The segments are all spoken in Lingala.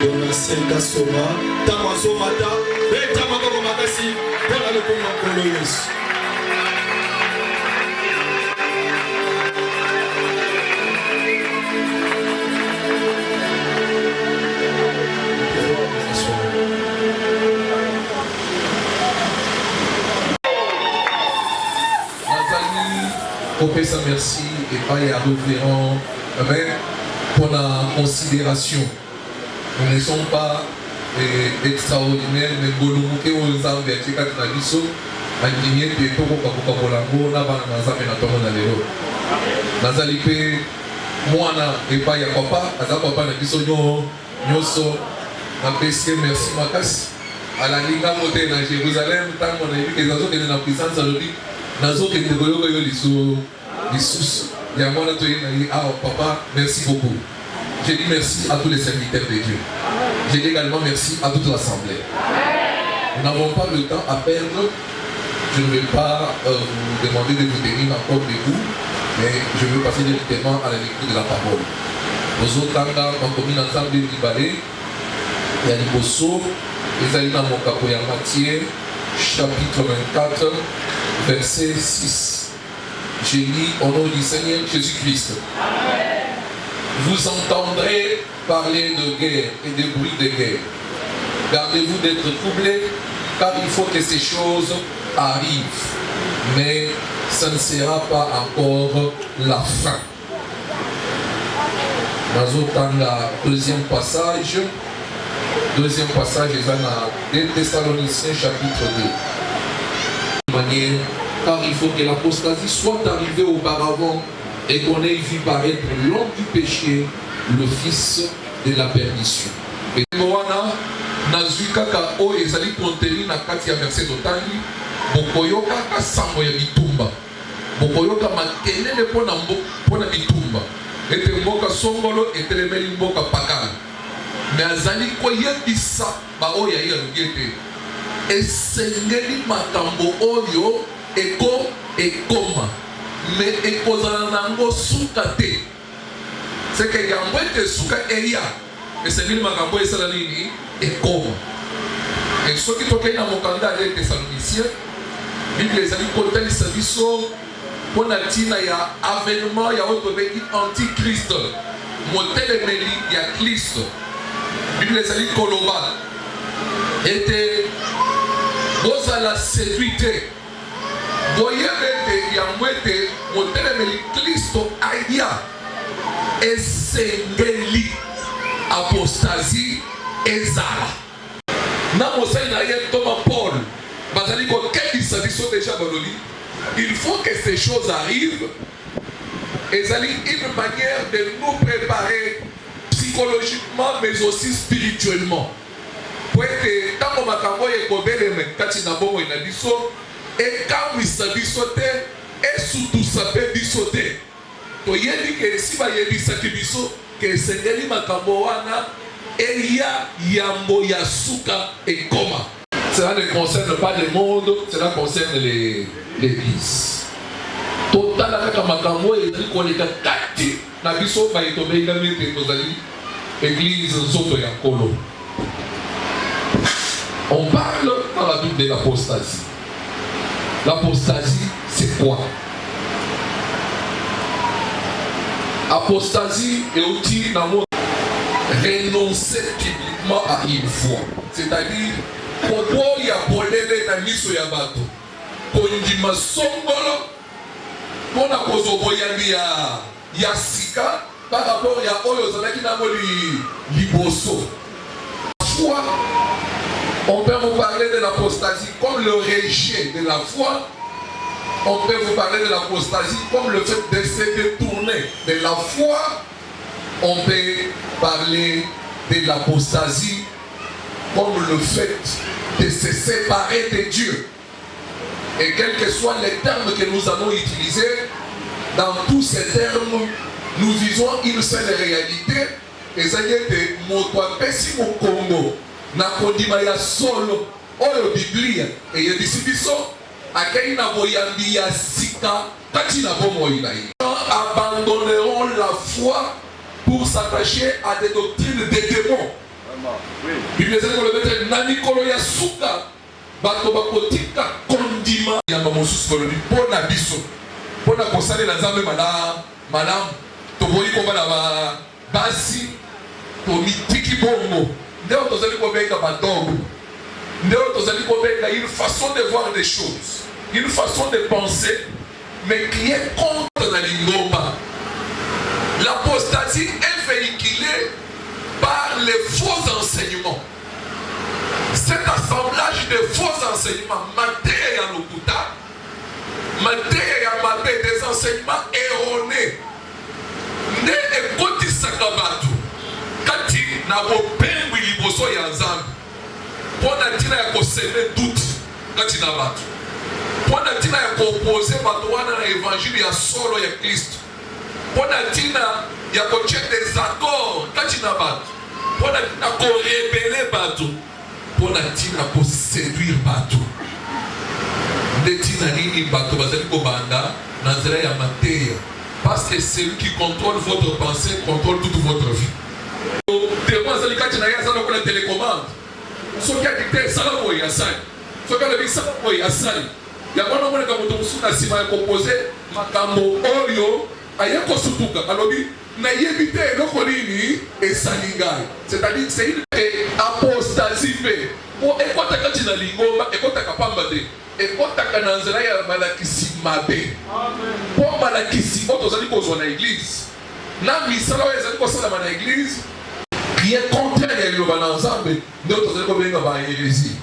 Senga soma tamazo mata beta makoko makasi pona lokonga kolo Yesu. Professeur, merci et pas y révérend pour la considération. Nous ne sommes pas extraordinaires, mais nous sommes verticaux dans la vie. Nous papa, merci beaucoup. Je dis merci à tous les serviteurs de Dieu. Je dis également merci à toute l'assemblée. Nous n'avons pas le temps à perdre. Je ne vais pas vous demander de vous tenir encore debout, mais je veux passer directement à la lecture de la parole. Nous avons commis ensemble de Libalé, il y a Liboso, les alliés dans mon capot Matthieu, chapitre 24, verset 6. J'ai dit au nom du Seigneur Jésus-Christ. Vous entendrez parler de guerre et de bruit de guerre. Gardez-vous d'être troublés, car il faut que ces choses arrivent. Mais ça ne sera pas encore la fin. Dans le deuxième passage est dans 2 Thessaloniciens chapitre 2. Car il faut que l'apostasie soit arrivée auparavant et qu'on ait vu paraître l'homme du péché, le fils de la perdition. Et Moana, Nazuikaka o ezali contenu na kati ya verset totali, bokoyoka ka sango ya bitumba. Bokoyoka makelele pona bitumba. Ete mboka songolo etelemeli mboka pakala. Mais azali koyebisa ba oyo ya yelugete. Esengeli makambo oyo ekoma. Mais ekozala nango suka te. C'est que yango ete suka eya. Esengeli makambo esala nini ekoma. Et soki tokei na mokanda ya Thessaloniciens, Bible ezali kotalisa biso pona tina ya avènement ya oyo tobeki antichrist, motelemeli ya Kristo. Bible ezali koloba ete bozala séduite. Boyebete ya mwete motelemeli Kristo aya esengeli apostasie ezala. Na mosai na ye Thomas Paul bazali ko kebisa biso déjà baloli. Il faut que ces choses arrivent. Ezali une manière de nous préparer psychologiquement mais aussi spirituellement. Pour que tango makambo ekobeleme kati na bongo ina biso ekamwisa biso te esutusa pe biso te. Toyebi ke si bayebisaki biso ke esengeli makambo wana eya yambo ya suka ekoma. Cela ne concerne pas le monde, cela concerne l'église. Total kaka makambo ezali koleka kati na biso bayetobeli mete tozali église nzoto ya nkolo. On parle dans la Bible de l'apostasie. L'apostasie, c'est quoi? Apostasie est aussi dans le renoncer publiquement à une foi. C'est-à-dire, pour y appeler dans miso ya bato, pour ndima songolo, pour na kozoboyandi ya sika, par rapport à oyo zalaki na moli liboso. Foi, on peut vous parler de l'apostasie comme le rejet de la foi. On peut vous parler de l'apostasie comme le fait de se détourner de la foi. On peut parler de l'apostasie comme le fait de se séparer de Dieu. Et quels que soient les termes que nous allons utiliser, dans tous ces termes, nous visons une seule réalité. Et ça y est de Motwapesi Mokongo, Nakondima ya solo, Oyo Biblia, et il y a des sibiso, Akei na boyambi ya sika, Kati na bomo inaï. Abandonneront la foi pour s'attacher à des doctrines des démons. Bible ezali koloba na mikolo ya suka bato bakotika kondima yamba mosusu kolobi mpona biso mpona kosalela nzambe malamu toboyi kobala basi tomitiki bongo ndeo tozali kobenga badogo ndeo tozali kobenga une façon de voir des choses, une façon de penser mais qui est contre la lingomba. L'apostasie est véhiculée par les faux enseignements. Cet assemblage de faux enseignements, Matéa ya lokuta, Matéa ya mabe, des enseignements erronés, ne ekotisaka bato kati na bopengwi liboso ya nzambe mpona ntina ya koseme doute kati na bato, mpona ntina ya koopose bato wana na évangile ya solo ya Kristo, mpona ntina ya kotia des accords kati na bato, mpona ntina korebele bato, mpona ntina koséduire bato. Nde ntina nini bato bazali kobanda na nzela ya mateya? Parce que celui qui contrôle votre pensée contrôle toute votre vie. Témoin azali kati na ye aza lokola télécommande. Soki adicté sala boye asali, soki alobi sala boye asali. Yango namoneka moto mosusu na nsima ya kopose makambo oyo aye kosutuka alobi nayebi te eloko nini esali ngai. C'est-à-dire c'est une apostasie mpe po ekota kati na lingomba ekotaka pamba te ekotaka na nzela ya malakisi mabe. Po malakisi oyo tozali kozwa na église na misala oyo ezali kosalama na église qui est contraire ya liloba na nzambe nde oyo tozali kobenga bahérésie.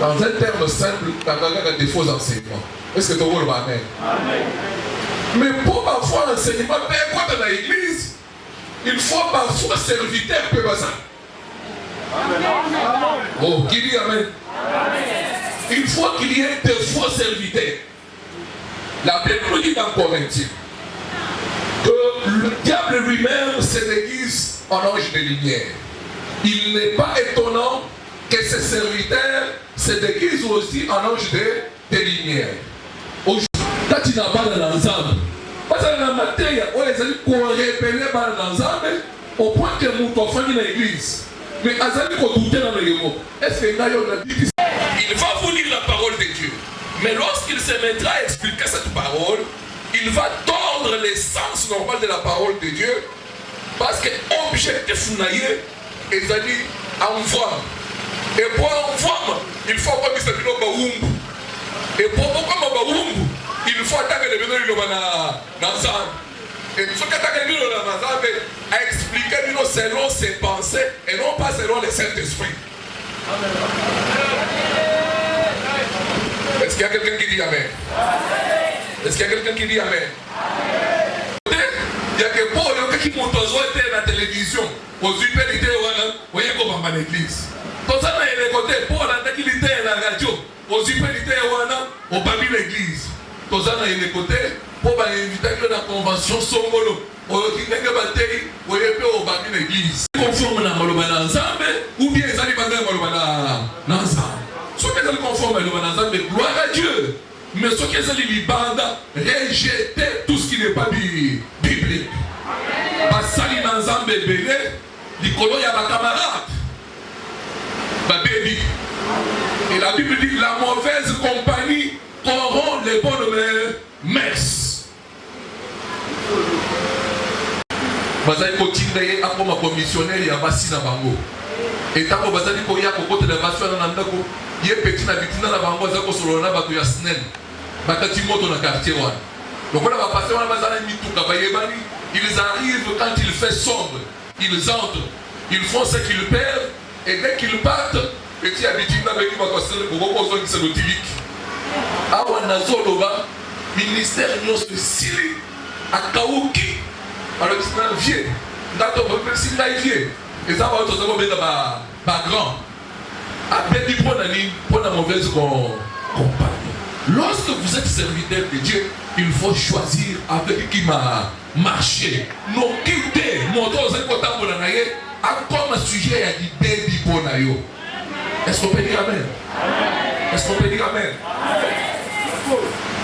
Dans un terme simple, kaka des faux enseignements. Est-ce que tu vois le amen? Mais pour parfois enseignement, quand dans l'église, il faut parfois serviteur que ça. Oh, qui dit amen? Il faut qu'il y ait des faux serviteurs. La Bible nous dit dans Corinthiens que le diable lui-même se déguise en ange de lumière. Il n'est pas étonnant que ses serviteurs se déguisent aussi en ange de lumière. Aujourd'hui, quand tu n'as pas d'ensemble, parce que dans la matière, on les a dit qu'on répélait par l'ensemble au point que nous avons fait dans l'église. Mais Azali qu'on doutait dans le héros. Est-ce que il va vous lire la parole de Dieu. Mais lorsqu'il se mettra à expliquer cette parole, il va tordre l'essence normale de la parole de Dieu. Parce que l'objectif naïe est d'aller en voie. Et pour en voie, il faut pas que ce soit baoumbu. Et pour pourquoi baoumbu, il faut attaquer les bénévoles dans ça. Et ce qui attaque les bénévoles dans ça, à expliquer selon ses pensées et non pas selon le Saint-Esprit. Est-ce qu'il y a quelqu'un qui dit Amen? Est-ce qu'il y a quelqu'un qui dit Amen? Il y a que pour qui montent à la télévision, aux UPLT, vous voyez comment on l'église. Tout ça, il y a côté pour la tranquillité à la radio, aux UPLT, on va l'église. Tout ça, il y a côté pour inviter à la convention Songolo, au Kinga Batei, où il y a l'église. Conforme à Malobana Nzambe, ou bien les alibandés Malobana Nzambe. Ceux qui sont conformes à Malobana Nzambe, gloire à Dieu. Mais ceux qui sont libanda, rejetez tout ce qui n'est pas biblique. Basali Nzambe Bele, l'icolo ya ma camarade. Ma baby. Et la Bible dit la mauvaise compagnie corrompt les bonnes mœurs. Bazali kotinda ye ako ma commissionnaire ya basi na bango. Et tant que bazali ko ya ko kote na basi na ndako, ye petit na bitina na bango za ko solona bato ya SNEL. Bakati moto na quartier wana. Donc on va passer on bazali mituka ba yebani, ils arrivent quand il fait sombre, ils entrent, ils font ce qu'ils perdent et dès qu'ils partent, petit habitina beki ba ko sele ko ko zo ngiselo tiliki. Awa na zoloba ministère nyos de sili akauki. Alors c'est un vieux, d'accord, même si là il vieux, et ça va être bien ba grand. Après du pour la mauvaise compagnie. Lorsque vous êtes serviteur de Dieu, il faut choisir avec qui m'a marché. Non quitter mon dos et côté pour la naïe, comme un sujet à l'idée du bon naïo. Est-ce qu'on peut dire amen? Est-ce qu'on peut dire amen?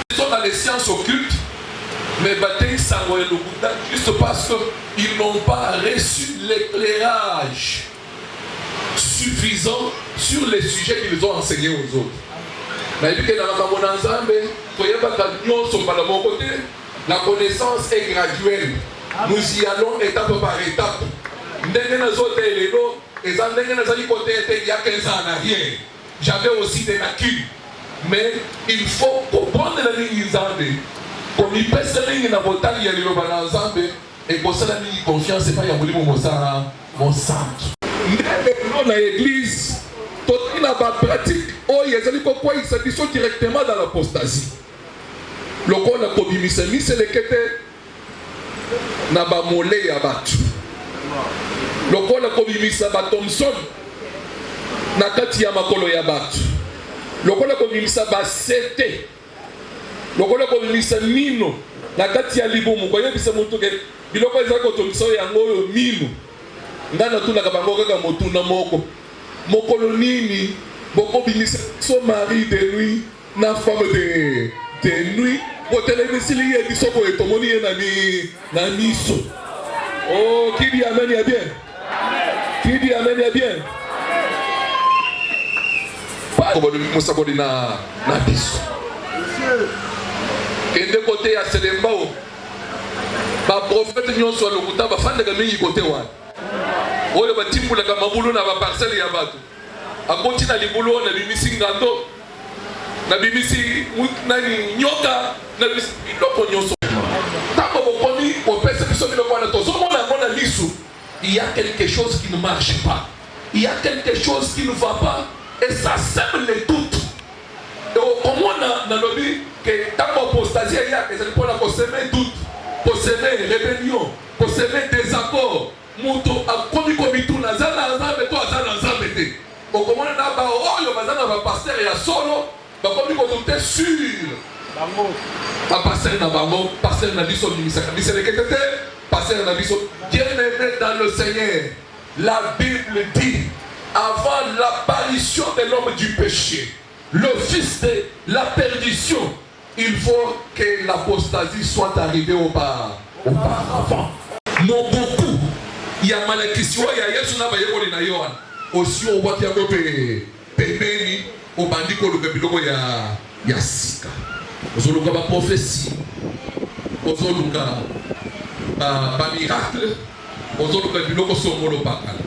Ils sont dans les sciences occultes. Mais bataille Sangoye le Bouddha, juste parce qu'ils n'ont pas reçu l'éclairage suffisant sur les sujets qu'ils ont enseignés aux autres. La connaissance est graduelle. Nous y allons étape par étape. Il y a 15 ans en arrière, j'avais aussi des lacunes. Mais il faut comprendre la ligne Nzambe. Comme il pèse la ligne dans votre taille, il y a le Nzambe. Et pour ça, la ligne confiance, c'est pas Yamouli mon centre. Dans l'église, tout le monde a pratique. Oh, il y a des gens qui sont directement dans l'apostasie. Le corps n'a pas mis c'est le quête n'a pas molé à battre. Le corps n'a pas mis ça à Thompson n'a pas tiré ma colo à battre. Le corps n'a pas mis ça à Sete. Le corps n'a pas mis ça Mino n'a pas tiré Libo. Vous voyez que c'est mon truc. Il a pas dit que Thompson est un gros Mino. Ndana tu na kabango kaka motuna moko. Mokolo nini boko binisa son mari de nuit na femme de nuit. Botele misili ye bisoko etomoni ye na miso. Oh, qui dit amen ya bien? Qui dit amen ya bien? Pas comme le musabodi na biso. Kende côté ya Selembao. Ba prophète nyonso lokuta ba fandaka mingi côté wana. Oyo batimbula ka mabulu na ba parcelle ya bato. Akoti na libulu na bimisi ngando. Na bimisi nani nyoka na bimisi loko nyonso. Tango bokomi opesa biso biloko na tozo mona lisu. Il y a quelque chose qui ne marche pas. Il y a quelque chose qui ne va pas et ça sème les doutes. Et comment na lobi que tango apostasie ya que c'est pour la semer doute, pour semer rébellion, pour semer désaccord. Muto akomi komitu na zana nzambe to azana nzambe te. Okomona na ba oyo bazana ba pasteur ya solo ba komi ko monter sur bango. Ba pasteur na bango, pasteur na biso bimisaka bisele ketete, pasteur na biso bien-aimé dans le Seigneur. La Bible dit avant l'apparition de l'homme du péché, le fils de la perdition, il faut que l'apostasie soit arrivée auparavant. Non beaucoup. Il y a malakisio ya Yesu na bayekoli na Yohana. Aussi on voit qu'il y a pembeni au bandiko le biloko ya sika. Ozoluka ba prophétie. Ozoluka ba miracle. Ozoluka biloko somolo bakala.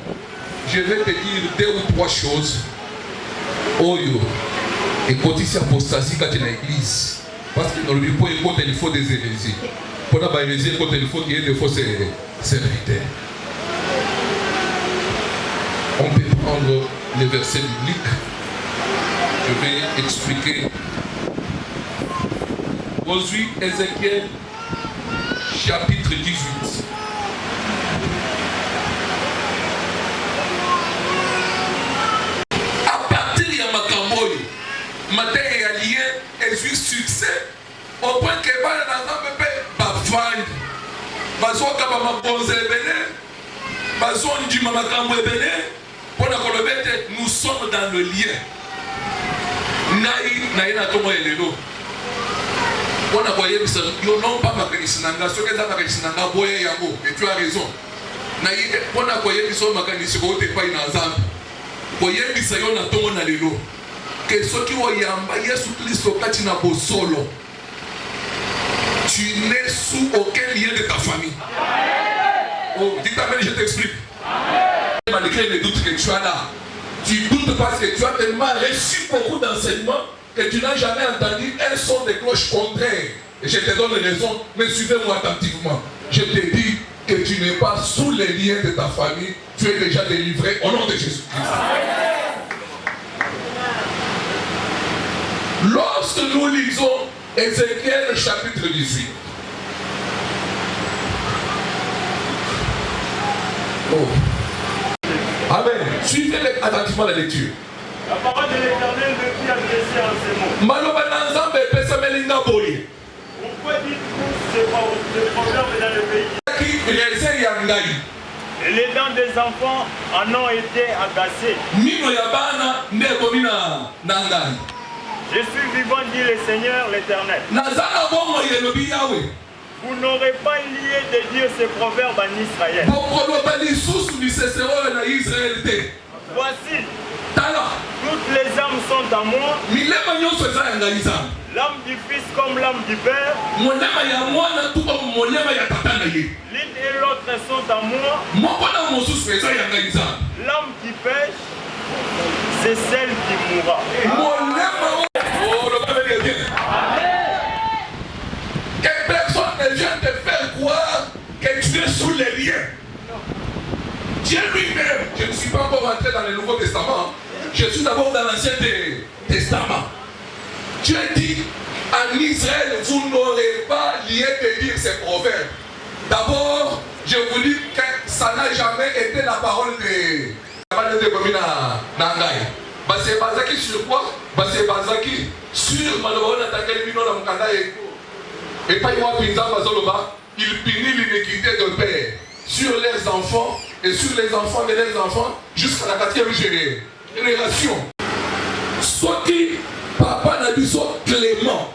Je vais te dire 2 ou 3 choses. Oyo et côté apostasie quand dans l'église. Parce que dans le Bible il faut des hérésies. Pour la hérésie il faut qu'il y ait des fausses serviteurs. On peut prendre les versets bibliques. Je vais expliquer. Aujourd'hui, Ézéchiel, chapitre 18. À partir de Makamboyo, matin et allié, et suis succès, au point que dans un bébé, bafand, bazoka ba mabonze belé, bazon du mamakambo belé. Nous sommes dans le lien. Naï na tomo elelo. On a voyé que yo non pas ma krisinanga, ce que ça ma krisinanga boye yango et tu as raison. Naï on a voyé que so makanisi ko te pa ina nzambe. Voyé que ça yo na tomo na lelo. Que ce qui oyamba Yesu Kristo kati na bosolo. Tu n'es sous aucun lien de ta famille. Oh, dis ta je t'explique. Malgré les doutes que tu as là, tu doutes parce que tu as tellement reçu beaucoup d'enseignements que tu n'as jamais entendu un son de cloche contraire. Et je te donne raison, mais suivez-moi attentivement. Je te dis que tu n'es pas sous les liens de ta famille, tu es déjà délivré au nom de Jésus-Christ. Lorsque nous lisons Ézéchiel chapitre 18, amen. Suivez attentivement la lecture. La parole de l'Éternel me fit adresser en ces mots. Pourquoi dites-vous ce proverbe dans le pays? Et les dents des enfants en ont été agacées. Je suis vivant, dit le Seigneur l'Éternel. Vous n'aurez pas lié de dire ce proverbe en Israël. Voici, Tala. toutes les âmes sont à moi. Milema nyonso eza ya ngai nzambe. L'âme du Fils comme l'âme du Père. Molema ya mwana tu comme molema ya tata na ye. L'une et l'autre sont à moi. Moko na mosusu eza ya ngai nzambe. L'âme qui pêche, c'est celle qui mourra. Molema oh le peuple de Dieu. Que personne ne vienne te faire croire que tu es sous les liens. Dieu lui-même, je ne suis pas encore entré dans le Nouveau Testament, je suis d'abord dans l'Ancien Testament. Dieu dit en Israël, vous n'aurez pas lié de dire ces proverbes. D'abord, je vous dis que ça n'a jamais été la parole de Nangai. C'est basé sur quoi? C'est basé sur malheureusement et pas il punit l'iniquité de père sur les enfants et sur les enfants de leurs enfants jusqu'à la 4e génération. Soit qui papa n'a dit soit Clément,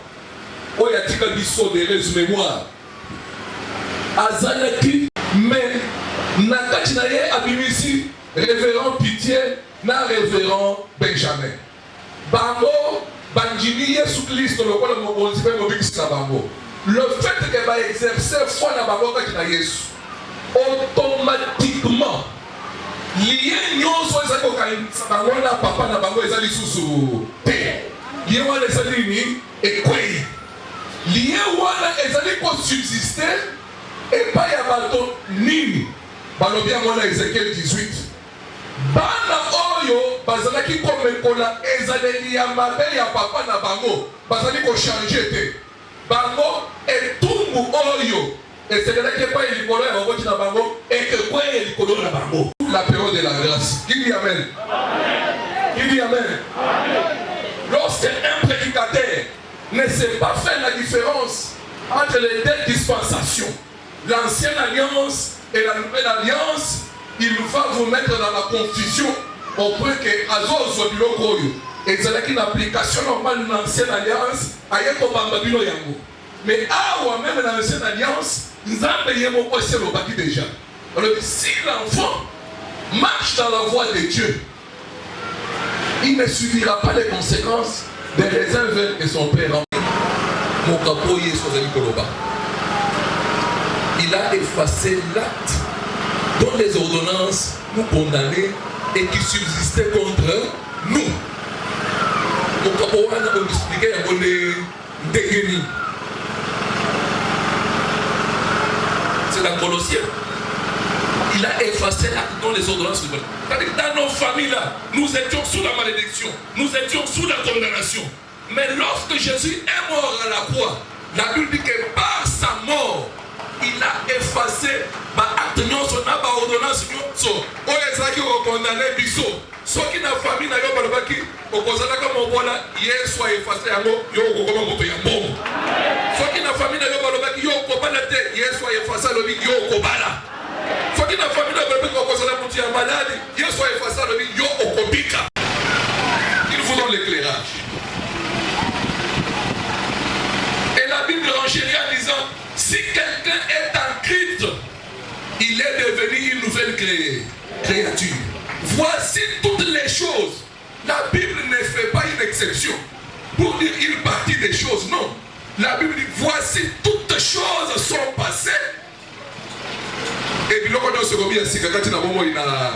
oh y a-t-il un biseau de mémoire. Azanaki, mais Nakachinaye abimisi, révérend Pitié, na révérend Benjamin. Bango, Banjini, Yesu Christ, le roi de mon principe, Bango. Le fait qu'elle va exercer foi dans Bango Yesu, automatiquement, lié nyonso ezali kokanisa bango na papa na bango ezali susu te. Lié wana ezali ni ekwei. Lié wana ezali kosubsister epai ya bato nini balobi yango na Ézéchiel 18. Bana oyo bazalaki komekola ezaleli ya mabe ya papa na bango bazali kochange te. Bango etumbu oyo esekelaki epai likolo ya baboti na bango ekekweye likolo na bango. La période de la grâce. Qui dit amen? Qui dit amen? Lorsqu'un prédicateur ne sait pas faire la différence entre les deux dispensations, l'ancienne alliance et la nouvelle alliance, il va vous mettre dans la confusion au point que Azor soit du loco. Et c'est là qu'une application normale de l'ancienne alliance a été bambabino yango. Mais même dans l'ancienne alliance, nous avons payé mon poisson au bâti déjà. Alors si l'enfant marche dans la voie de Dieu, il ne subira pas les conséquences des raisins verts que son père a. Il a effacé l'acte dont les ordonnances nous condamnaient et qui subsistait contre nous. C'est la Colossienne. Il a effacé l'acte dont les ordonnances nous condamnaient. Dans nos familles là, nous étions sous la malédiction, nous étions sous la condamnation. Mais lorsque Jésus est mort à la croix, la Bible dit que par sa mort, il a effacé l'acte nyonso na ba ordonnance nyonso oyo ezalaki kokondane biso. Soki na famille na yo balobaki okozalaka mobola Yesu a effacé yango yo okokoma moto ya mbongo. Soki na famille na yo balobaki yo okobala te Yesu a effacé lobi yo okobala. Soki na famille na yo balobaki okozala moto ya malade Yesu a effacé lobi yo okobika. Il faut donner l'éclairage. Et la Bible enchérit en disant si quelqu'un est en Christ, il est devenu une nouvelle créature. Voici toutes les choses. La Bible ne fait pas une exception pour dire une partie des choses. Non. La Bible dit voici toutes choses sont passées. Et puis l'on se remet à ce que moment il a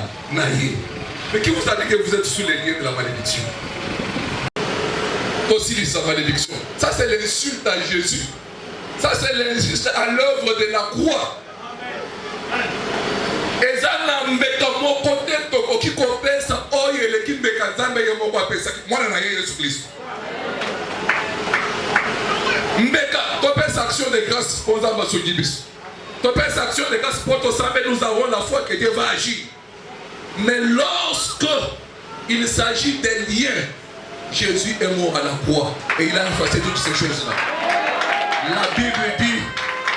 mais qui vous a dit que vous êtes sous les liens de la malédiction? Aussi sa malédiction. Ça c'est l'insulte à Jésus. Ça c'est l'insulte à l'œuvre de la croix. Et ça n'a pas mon côté qui compte oyo l'équipe de Kazambe et mon papa moi na Jésus Christ. Mbeka topes action de grâce pour Zamba Sogibis. Topes action de grâce pour Tosambe, nous avons la foi que Dieu va agir. Mais lorsque il s'agit des liens, Jésus est mort à la croix et il a effacé toutes ces choses-là. La Bible dit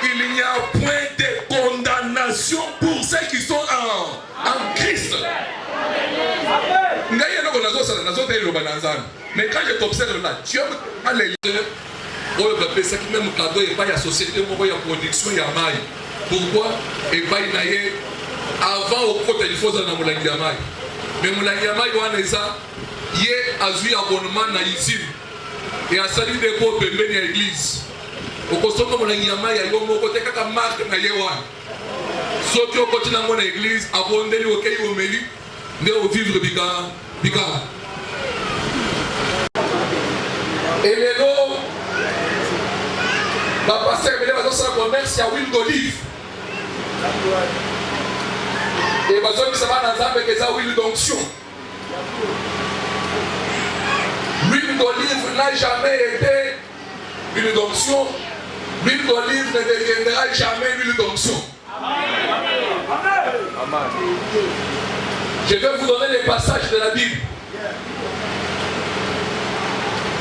il n'y a point de condamnation pour ceux qui sont en Christ. Mais quand je t'observe là, tu as les ça qui même cadeau et pas la société, il y a production, il y a maille. Pourquoi? Et pas avant au côté il faut dans la maille. Mais molangi ya mai wana eza ye azwi abonnement na usine et asali dépôt pembeni ya église. Okosomba molangi ya mai ya yo moko te kaka marque na ye wana. Soki okoti nango na église abondeli okei omeli nde ovivre bika. Et lelo bapasteur ebele bazosala commerce ya huile d'olive. Et bazobisa bana nzambe keza huile d'onction. L'huile d'olive n'a jamais été une d'onction. L'huile d'olive ne deviendra jamais une d'onction. Je vais vous donner les passages de la Bible.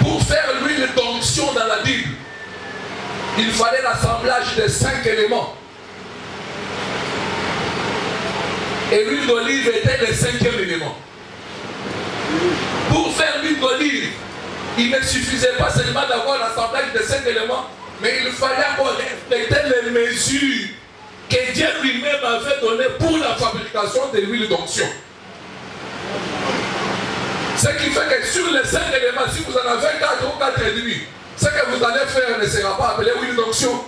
Pour faire l'huile d'onction dans la Bible, il fallait l'assemblage de 5 éléments. Et l'huile d'olive était le 5e élément. Pour faire l'huile d'olive, il ne suffisait pas seulement d'avoir l'assemblage de 5 éléments, mais il fallait respecter les mesures que Dieu lui-même avait données pour la fabrication de l'huile d'onction. Ce qui fait que sur les 5 éléments, si vous en avez 4 ou 4 et demi, ce que vous allez faire ne sera pas appelé huile d'onction.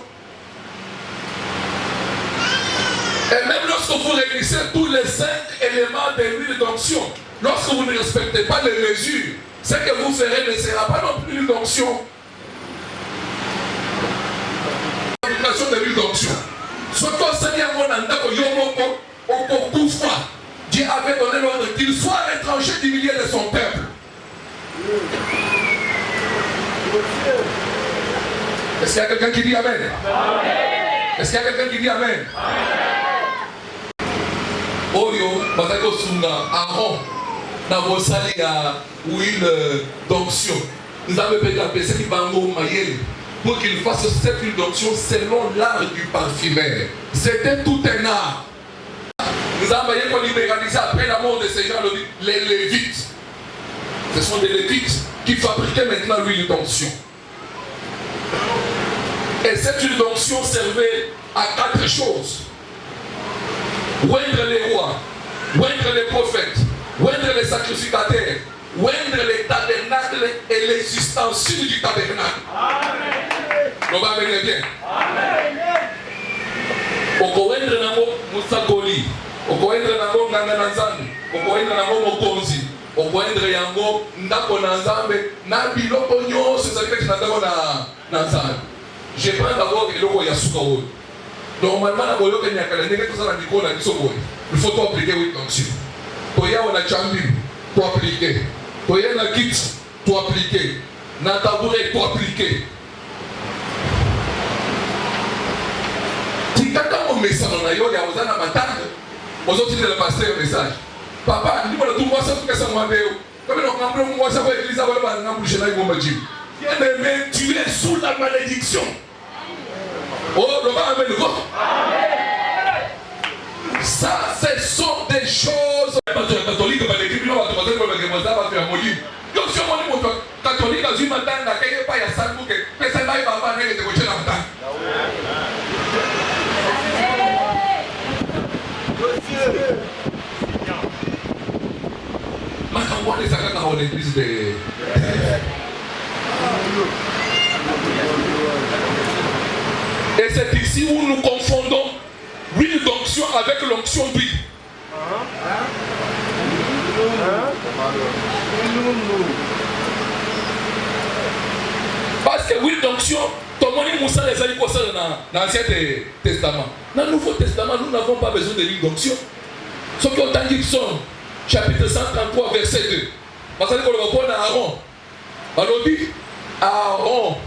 Et même lorsque vous réunissez tous les 5 éléments de l'huile d'onction, lorsque vous ne respectez pas les mesures, ce que vous ferez ne sera pas non plus l'huile d'onction. L'application de l'huile d'onction. Surtout Seigneur Monandako Yomoko Okokoufa, Dieu avait donné l'ordre qu'il soit étranger du milieu de son peuple. Est-ce qu'il y a quelqu'un qui dit Amen? Est-ce qu'il y a quelqu'un qui dit Amen? Oyo, Batako Sunga, Aaron, Nabosali à huile d'onction. Nous avons payé la PC qui va en Mayel pour qu'il fasse cette huile d'onction selon l'art du parfumeur. C'était tout un art. Nous avons libéralisé après la mort de ces gens, les Lévites. Ce sont des Lévites qui fabriquaient maintenant l'huile d'onction. Et cette huile d'onction servait à 4 choses. Oindre les rois, oindre les prophètes, oindre les sacrificateurs, oindre les tabernacles et les ustensiles du tabernacle. On va venir bien. Okoendra namo musakoli, okoendra namo ngananazani, okoendra namo mokonzi, okoendra yango ndako na nzambe na biloko nyonso ezalaki na ndako na nzambe. Je prends d'abord eloko ya suka oyo. Normalement na boyoke nyakala ndenge tozala ndiko na biso boye. Il faut tout appliquer oui donc si. Toya on chambi, tout appliquer. Toya na kit, tout appliquer. Na tabouret, tout appliquer. Tikaka mon message na yo ya ozana matanga. Aujourd'hui le pasteur message. Papa, ndi bona tumwa sa tukasa mwambeo. Comme on a un moi ça va église avant le ngambushe na ngomba jim. Mais tu es sous la malédiction. Oh, le Amen. Ça, ce sont des choses. Catholique, et c'est ici où nous confondons l'huile d'onction avec l'onction d'huile. Parce que l'huile d'onction, tout le monde les a dit dans l'Ancien Testament. Dans le Nouveau Testament, nous n'avons pas besoin de l'huile d'onction. Ce qui est en Gibson, chapitre 133, verset 2. Parce que nous avons Aaron. Alors dit Aaron.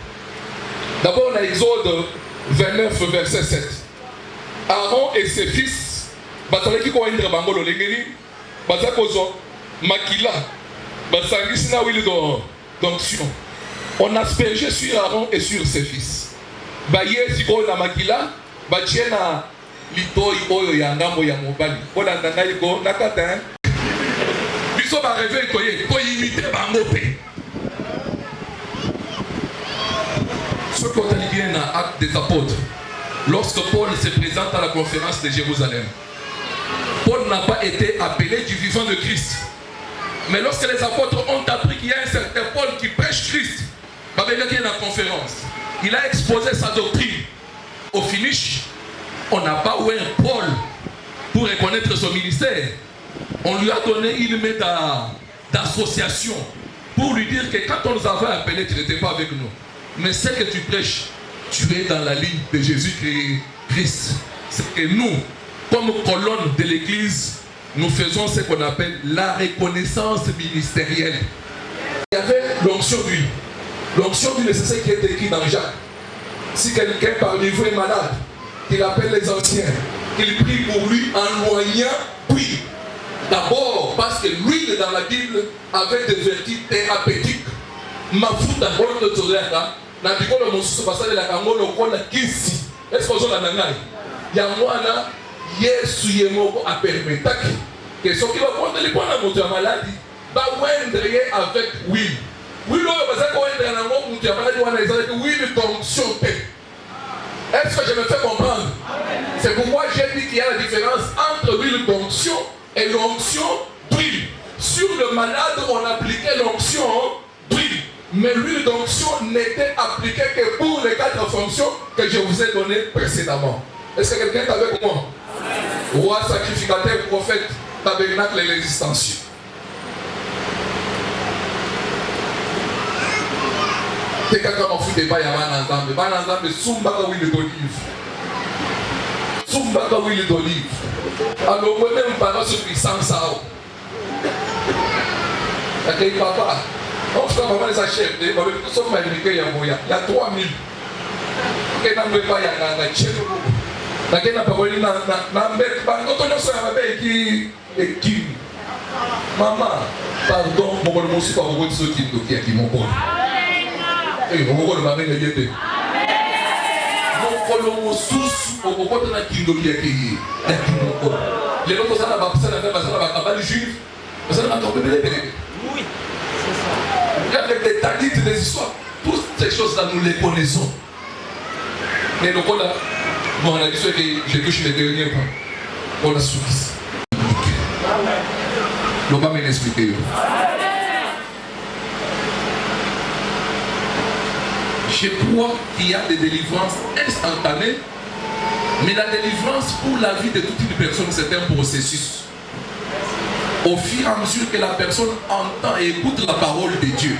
D'abord on a Exode 29, verset 7. Aaron et ses fils, basalaki ko indre bangolo lengeli, bazakozo makila, basangisi na huile d'onction. On aspergeait sur Aaron et sur ses fils. Baye siko na makila, batie na litoi oyo ya ngambo ya mobali. Bona ndangai ko nakata. Biso ba réveil koye, ko imiter bango pe. Ce qu'on a dit bien dans Actes des Apôtres, lorsque Paul se présente à la conférence de Jérusalem, Paul n'a pas été appelé du vivant de Christ, Mais lorsque les apôtres ont appris qu'il y a un certain Paul qui prêche Christ, il y a une conférence. Il a exposé sa doctrine. Au finish, on n'a pas eu un Paul pour reconnaître son ministère. On lui a donné une main d'association pour lui dire que quand on nous avait appelés, tu n'étais pas avec nous. Mais ce que tu prêches, tu es dans la ligne de Jésus-Christ. C'est que nous, comme colonne de l'Église, nous faisons ce qu'on appelle la reconnaissance ministérielle. Il y avait l'onction d'huile. L'onction d'huile, c'est ce qui est écrit dans Jacques. Si quelqu'un parmi vous est malade, qu'il appelle les anciens, qu'il prie pour lui en loignant d'huile. D'abord, parce que l'huile dans la Bible avait des vertus thérapeutiques. Ma foute à bord de Tozéaka, n'a dit que le monsieur passe de la Kango, le col la Kissi. Est-ce qu'on a la nangaï? Yamwana, Yesu Yemoko a permis que ce qui va prendre les points de la maladie, va wendre avec huile. Oui, l'eau, parce qu'on est dans la maladie, on a des huiles d'onction. Est-ce que je me fais comprendre? C'est pourquoi j'ai dit qu'il y a la différence entre l'huile d'onction et l'onction d'huile. Sur le malade, on appliquait l'onction d'huile. Mais l'huile d'onction n'était appliquée que pour les 4 fonctions que je vous ai données précédemment. Est-ce que quelqu'un est avec moi? Roi, sacrificateur, prophète, tabernacle et l'existentiel. C'est quelqu'un qui fout des bails à Banazambe. Banazambe, Sumbaka huile d'olive. Sumbaka huile d'olive. Alors, moi-même, pendant ce puissance, il y a papa. En tout cas, maman les achète. Il y a 3000. Il y a maman, pardon, mon monsieur, pas beaucoup de ceux qui m'ont bon. Et mon bon, le mamé n'est pas. Mon colon sous, au bout de la qui nous y a qui. Les autres, ça n'a pas de juif. Ça n'a pas de oui, c'est ça. Avec des tadites, des histoires, toutes ces choses-là, nous les connaissons. Mais donc, on a dit que je touche les derniers points. On a souffert. On va m'expliquer. Je crois qu'il y a des délivrances instantanées, mais la délivrance pour la vie de toute une personne, c'est un processus. Au fur et à mesure que la personne entend et écoute la parole de Dieu,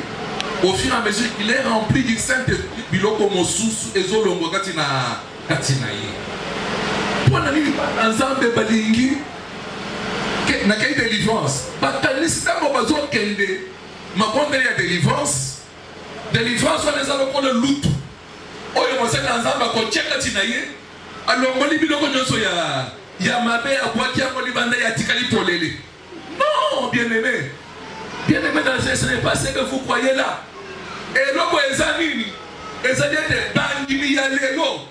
au fur et à mesure qu'il est rempli du Saint-Esprit, biloko mosusu ezolongo katina ye. Pour la vie, ensemble balingi, na kei délivrance. Batalisi tango bazo kende, ma konde ya délivrance. Délivrance on les a le lutu. Oyo mosene ensemble akotia katina ye. Alongoli biloko nyonso ya mabe akwaki ngoli banda ya tikali polele. Non, bien-aimé. Bien-aimé, ce n'est pas ce que vous croyez là. Et l'homme est zanini. Et ça dit que bandini ya lelo.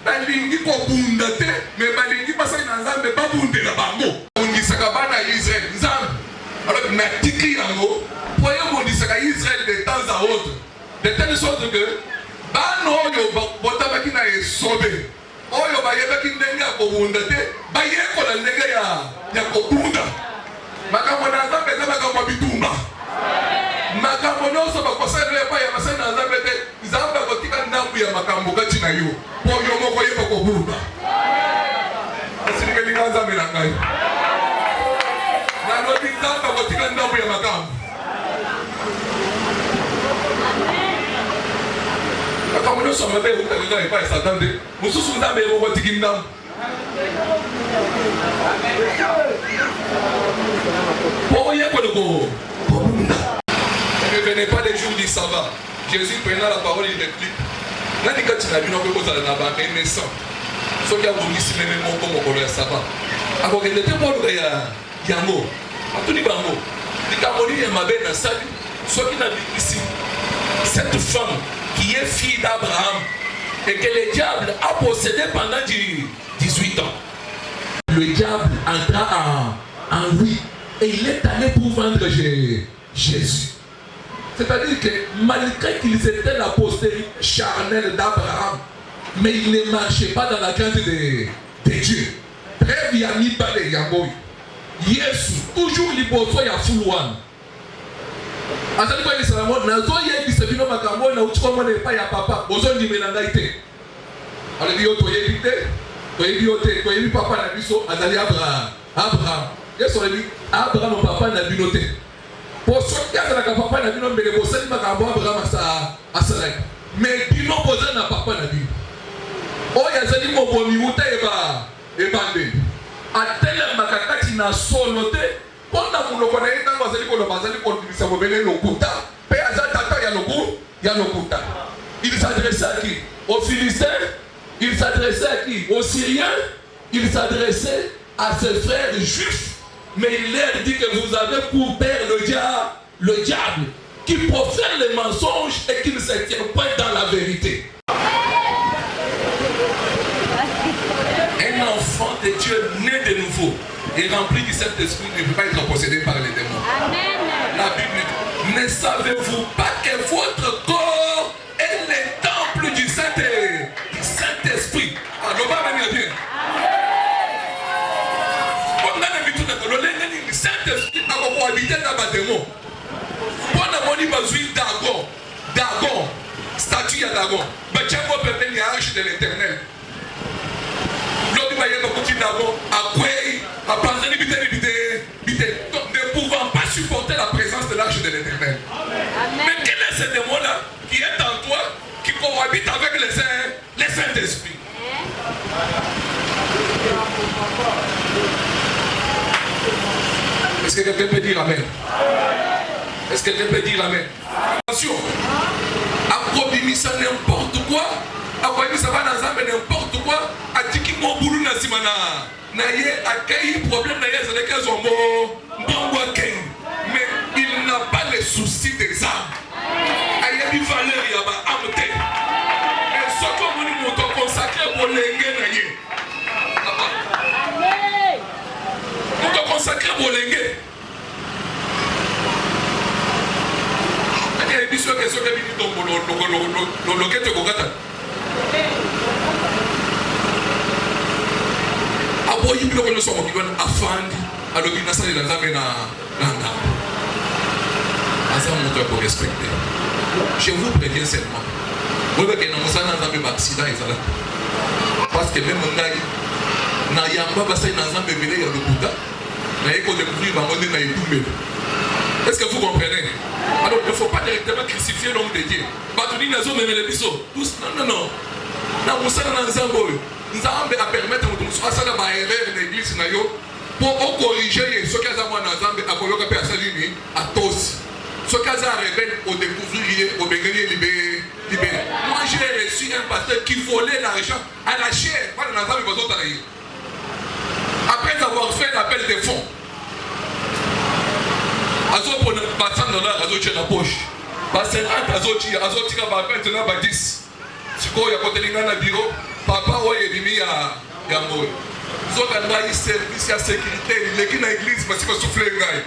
Balingi ko bundate, mais balingi pasa na nzambe ba bunde la bango. Undi sakabana Israël nzambe. Alors na tiki yango, poye undi saka Israël de temps à autre. De telle sorte que bano yo botabaki na esobe. Oyo bayebaki ndenge ya ko bundate, bayeko la ndenge ya ko bunda. Makambo na nzambe eza makambo bitumba. Makambo nyonso bakosala epai ya basali na nzambe te, nzambe akotika ndambu ya makambo kati na yo po yo moko yeba kobunda. Asilingelinga nzambe na ngai. Nalobi nzambe akotika ndambu ya makambo. Makambo nyonso mabe ekutalika epai ya Satan te, mosusu nzambe ekokotiki ndambu. Ne venez pas les jours du sabbat. Jésus prenant la parole, il réplique. Nani kati na bino ko kozala na ba naissant. Soki abungisi meme moko mokolo ya sabbat. Akokende te moko ya yango. Atuni bango. Likamoli ya mabe na sali. Soki na bikisi cette femme qui est fille d'Abraham et que le diable a possédé pendant 18 ans. Le diable entra en lui et il est allé pour vendre Jésus. C'est-à-dire que malgré qu'ils étaient la postérité charnelle d'Abraham, mais ils ne marchaient pas dans la crainte de Dieu. Très bien, ni pas les Yaboy. Yesu, toujours liboso ya fuluan. azali kwa yebisa bango nazoyebisa bino makambo na uti komona epai ya papa bozondimela ngai te. Alobi yo toyebi te, toyebi yo te, toyebi papa na biso azali Abraham. Yesu alobi Abraham papa na bino te. Po soki azalaka papa na bino mbele bosali makambo Abraham asalaki. Mais bino boza na papa na bino. Oyo azali mobomi wuta ebande. Atelemaka kati na solo te. Pona muloko na ye ntango azali koloba azali kolobisa mobele lokuta. Pe aza tata ya lokuta. Il s'adressait à qui? Aux Philistins. Il s'adressait à qui? Aux Syriens. Il s'adressait à ses frères juifs. Mais il leur dit que vous avez pour père le diable qui profère les mensonges et qui ne se tient point dans la vérité. Un enfant de Dieu né de nouveau et rempli du Saint-Esprit ne peut pas être possédé par les démons. Amen. La Bible dit, ne savez-vous pas que votre corps est le temple du Saint-Esprit? Alors, va venir bien. Le Saint-Esprit a habité dans les démons. Pendant qu'on y bazouille Dagon, statue à Dagon, mais tiens moi peut-être il y a l'arche de l'Éternel. L'autre va y avoir beaucoup Dagon, à quoi, à penser donc ne pouvant pas supporter la présence de l'arche de l'Éternel. Mais quel est ce démon-là qui est en toi, qui cohabite avec les Saint-Esprit? Est-ce que quelqu'un peut dire Amen? Est-ce que quelqu'un peut dire Amen? Attention, Akrobimisa n'importe quoi, Akrobimisa va dans n'importe quoi, a dit qu'il m'a boulou na simana, na ye accueilli problème na ye c'est lesquels ont mais il n'a pas les soucis des âmes. Il y a des valeurs, il y a des âmes. Et ce qu'on nous consacré pour l'engue na ye. Nous consacré pour l'engue. Aboyi biloko nyonso mokili wana afandi alobi nasalela nzambe na ndako aza moto ya korespecte. Je vous préviens seulement oyebake na mosala nzambe baaccident ezalaka parce que même ngai na yamba basali na nzambe ebele ya lokuta naye kodécouvrir bango nde na etumbeli. Est-ce que vous comprenez? Alors il ne faut pas directement crucifier l'homme de Dieu. Batuni nazo memele biso. Tous non. Na musala na nzambe oyo. Nzambe a permettre mutu asala ba erreur na église na yo pour corriger ce que za mwana nzambe akoloka pe asali ni atosi. Ce que za rebelle au découvrir au bengeli libéré. Moi j'ai reçu un pasteur qui volait l'argent à la chair. Pas dans nzambe bazo tala yi. Après avoir fait l'appel des fonds. Azo pour $100 azo tient la poche. Ba 50 azo tika ba 20 na ba 10. Siko ya kotelinga na bureau, papa oye bimi ya moyo. Zoka ngai service ya sécurité, leki na église parce que souffler ngai.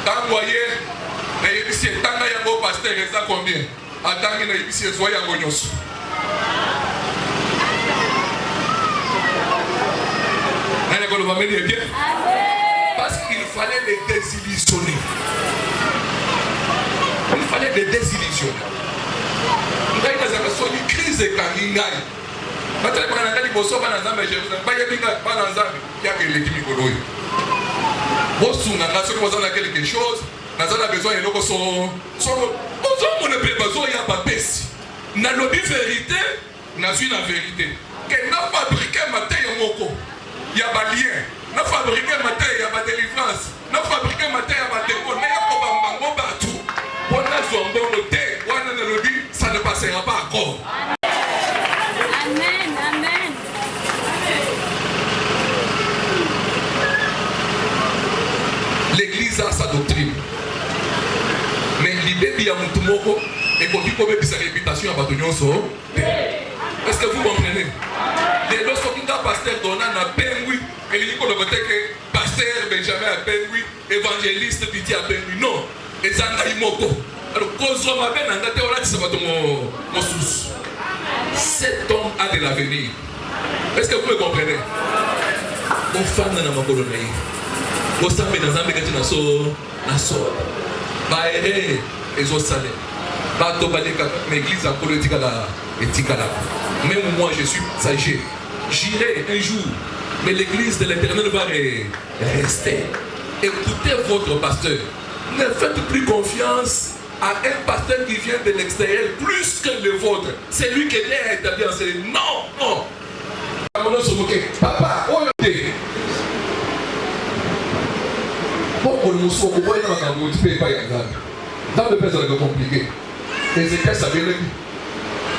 Tangoye na yebisi tanga ya mo pasteur eza combien? Atangi na yebisi ezwa ya ngonyoso. Nani ko lo mameli bien? Parce qu'il fallait les désillusionner. Il fallait les désillusionner. Nous avons une crise de Kangingai. Nous avons une crise de quelque chose. Nous avons besoin de la vérité. Nous avons la vérité. Que nous fabriquons il y a des liens. Nous fabriquons il y a des délivrances. Nous fabriquons il y a des démons. Ça ne passera pas encore. Amen, amen. L'église a sa doctrine. Mais l'idée de Yamutumoko est qu'on dit qu'on met sa réputation à Batonyoso. Est-ce que vous comprenez? Les deux sont pasteur Donan à Pengui. Et il dit qu'on a que pasteur Benjamin à Pengui, évangéliste Piti à Pengui. Non. Et Zandaimoko. Alors, cet homme a de l'avenir. Est-ce que vous me comprenez? Mon fan n'a pas de l'avenir. Vous savez, dans un métier, baere ezosale bato baleka l'église à politique et tikala. Même moi je suis sage, j'irai un jour, mais l'église de l'Éternel va rester. Écoutez votre pasteur, ne faites plus confiance à un pasteur qui vient de l'extérieur plus que le vôtre. C'est lui qui est établi en série. Non, non. Papa, oh, dans le pays, c'est compliqué. Ézéchiel savait le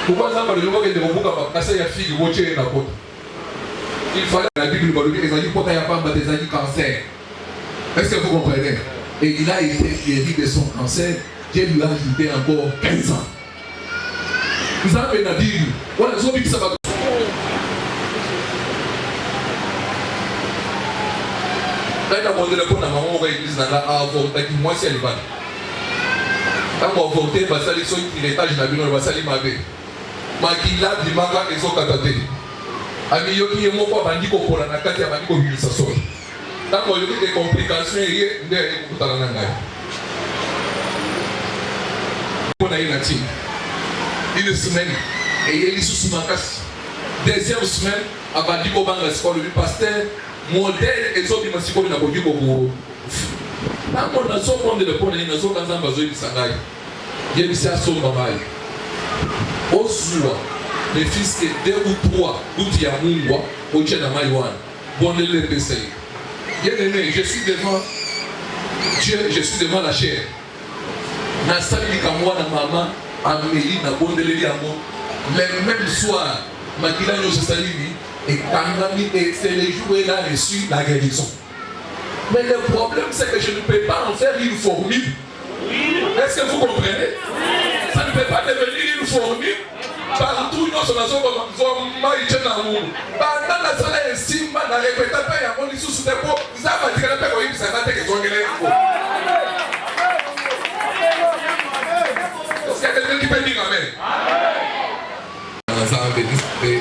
pourquoi ça va le nouveau que de beaucoup à passer à fille watcher la côte. Il fallait la Bible les amis pour y a pas des amis cancer. Est-ce que vous comprenez? Et il a été guéri de son cancer. Dieu lui a ajouté encore 15 ans. Vous avez la Bible. Voilà, ils ont dit que ça va. Là, il a demandé le bon à maman au église dans la avorté qui moi c'est le ban. Quand on a voté, on a sali son l'étage na bino, on a sali mabe. Makila di maka ezo katate. Ami yoki yemo kwa bandiko kola na kati ya bandiko bilisa so. Quand on a eu des complications, il y a des complications. On a eu une semaine et il y a eu sous Makas. Deuxième semaine, à Bandiko Banga, le pasteur, modèle et so bimasiko na bojiko ko. Quand on a so prendre le pont et na so kanza bazo bisangai. Il y a eu ça son maman. Au soir, les fils que 2 ou 3 outil à Mungwa, au Tchèque à Maïwan, bon les PC. Bien aimé, je suis devant Dieu, je suis devant la chair. Na sali kamwa na mama Amélie na bondeli yango. Le même soir, Makila yo salimi et Kangami et c'est le jour où il a reçu la guérison. Mais le problème c'est que je ne peux pas en faire une formule. Est-ce que vous comprenez? Ça ne peut pas devenir une formule. Partout nous sommes dans la salle estime, dans les pétages, il y a un peu de sous des pots. Ça va dire que les gens sont est-ce qu'il y a quelqu'un qui peut dire Amen? Amen.